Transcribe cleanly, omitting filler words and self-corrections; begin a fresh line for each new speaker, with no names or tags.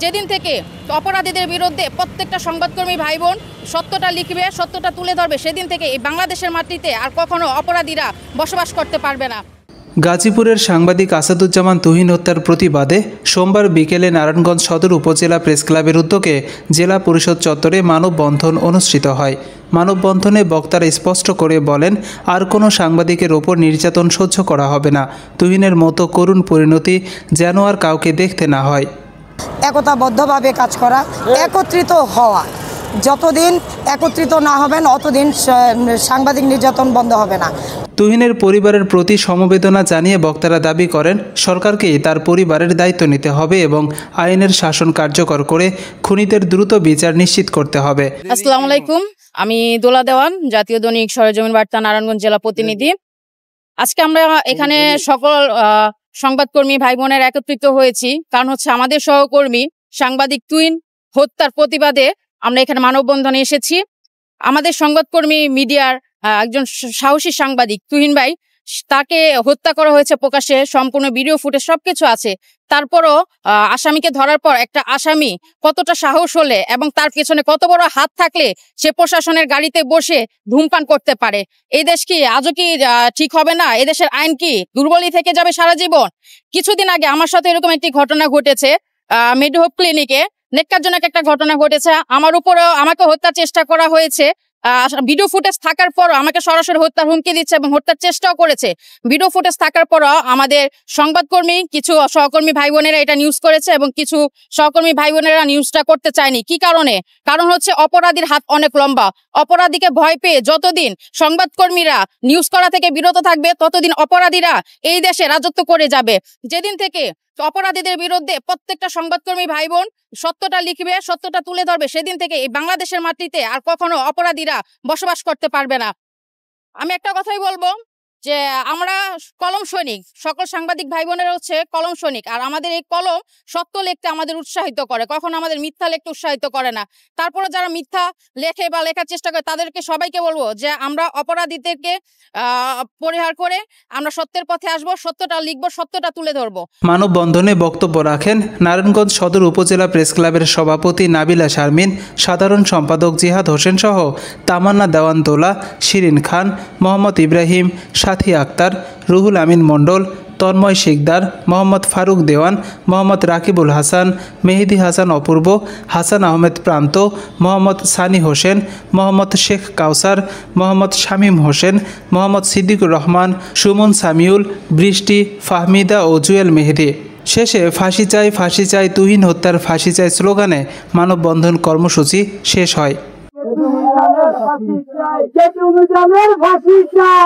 যেদিন থেকে অপরাধীদের বিরুদ্ধে প্রত্যেকটা সংবাদকর্মী ভাই বোন সত্যটা লিখবে, সত্যটা তুলে ধরবে, সেদিন থেকে এই বাংলাদেশের মাটিতে আর কখনো অপরাধীরা বসবাস করতে পারবে না।
গাজীপুরের সাংবাদিক আসাদুজ্জামান তুহিন হত্যার প্রতিবাদে সোমবার বিকেলে নারায়ণগঞ্জ সদর উপজেলা প্রেস ক্লাবের উদ্যোগে জেলা পরিষদ চত্বরে মানববন্ধন অনুষ্ঠিত হয়। মানববন্ধনে বক্তারা স্পষ্ট করে বলেন, আর কোনো সাংবাদিকের ওপর নির্যাতন সহ্য করা হবে না। তুহিনের মতো করুণ পরিণতি যেন আর কাউকে দেখতে না হয়।
একতাবদ্ধভাবে কাজ করা, একত্রিত হওয়া, যতদিন একত্রিত না হবেন অতদিন সাংবাদিক নির্যাতন বন্ধ হবে না।
তুহিনের পরিবারের প্রতি সমবেদনা জানিয়ে বক্তারা দাবি করেন, সরকারকেই তার পরিবারের দায়িত্ব নিতে হবে এবং আইনের শাসন কার্যকর করে খুনিদের দ্রুত বিচার নিশ্চিত করতে হবে।
আসসালামু আলাইকুম, আমি দোলা দেওয়ান, জাতীয় দৈনিক সরেজমিন বার্তা নারায়ণগঞ্জ জেলা প্রতিনিধি। আজকে আমরা এখানে সকল সংবাদকর্মী ভাই বোনের একত্রিত হয়েছি, কারণ হচ্ছে আমাদের সহকর্মী সাংবাদিক তুহিন হত্যার প্রতিবাদে আমরা এখানে মানববন্ধনে এসেছি। আমাদের সংবাদকর্মী মিডিয়ার একজন সাহসী সাংবাদিক তুহিন ভাই, তাকে হত্যা করা হয়েছে প্রকাশ্যে, সম্পূর্ণ ভিডিও ফুটেজ সবকিছু আছে। তারপরও আসামিকে ধরার পর একটা আসামি কতটা সাহস হলে এবং তার পেছনে কত বড় হাত থাকলে সে প্রশাসনের গাড়িতে বসে ধূমপান করতে পারে? এই দেশ কি আজও কি ঠিক হবে না? এদেশের আইন কি দুর্বলই থেকে যাবে সারা জীবন? কিছুদিন আগে আমার সাথে এরকম একটি ঘটনা ঘটেছে, মেডিহোপ ক্লিনিকে নেক্কারজনক একটা ঘটনা ঘটেছে। আমার উপরেও আমাকে হত্যার চেষ্টা করা হয়েছে। ভিডিও ফুটেজ থাকার পরও আমাকে সরাসরি হত্যার হুমকি দিচ্ছে এবং হত্যার চেষ্টাও করেছে। ভিডিও ফুটেজ থাকার পরও আমাদের সংবাদকর্মী কিছু সহকর্মী ভাই বোনেরা এটা নিউজ করেছে এবং কিছু সহকর্মী ভাই বোনেরা নিউজটা করতে চায়নি। কি কারণে? কারণ হচ্ছে অপরাধীর হাত অনেক লম্বা। অপরাধীকে ভয় পেয়ে যতদিন সংবাদকর্মীরা নিউজ করা থেকে বিরত থাকবে, ততদিন অপরাধীরা এই দেশে রাজত্ব করে যাবে। যেদিন থেকে অপরাধীদের বিরুদ্ধে প্রত্যেকটা সংবাদকর্মী ভাই বোন সত্যটা লিখবে, সত্যটা তুলে ধরবে, সেদিন থেকে এই বাংলাদেশের মাটিতে আর কখনো অপরাধীরা বসবাস করতে পারবে না। আমি একটা কথাই বলবো যে আমরা কলম সৈনিক, সকল সাংবাদিক ভাই বোনেরা হচ্ছে কলম সৈনিক, আর আমাদের এই কলম সত্য লিখতে আমাদের উৎসাহিত করে, কখনো আমাদের মিথ্যা লিখতে উৎসাহিত করে না। তারপরে যারা মিথ্যা লেখে বা লেখার চেষ্টা করে তাদেরকে সবাইকে বলবো যে আমরা অপরাধীদেরকে পরিহার করে আমরা সত্যের পথে আসবো, সত্যটা লিখবো, সত্যটা তুলে ধরবো।
মানববন্ধনে বক্তব্য রাখেন নারায়ণগঞ্জ সদর উপজেলা প্রেস ক্লাবের সভাপতি নাবিলা শারমিন, সাধারণ সম্পাদক জিহাদ হোসেন সহ তামান্না দেওয়ান দোলা, শিরিন খান, মোহাম্মদ ইব্রাহিম, সাথী আক্তার, রুহুল আমিন মণ্ডল, তন্ময় শিকদার, মোহাম্মদ ফারুক দেওয়ান, মোহাম্মদ রাকিবুল হাসান, মেহেদি হাসান অপূর্ব, হাসান আহমেদ প্রান্ত, মোহাম্মদ সানি হোসেন, মোহাম্মদ শেখ কাউসার, মোহাম্মদ শামীম হোসেন, মোহাম্মদ সিদ্দিকুর রহমান, সুমন সামিউল, বৃষ্টি, ফাহমিদা ও জুয়েল মেহেদি। শেষে ফাঁসি চাই তুহিন হত্যার ফাঁসি চাই স্লোগানে মানববন্ধন কর্মসূচি শেষ হয়।
ফাঁসি চাই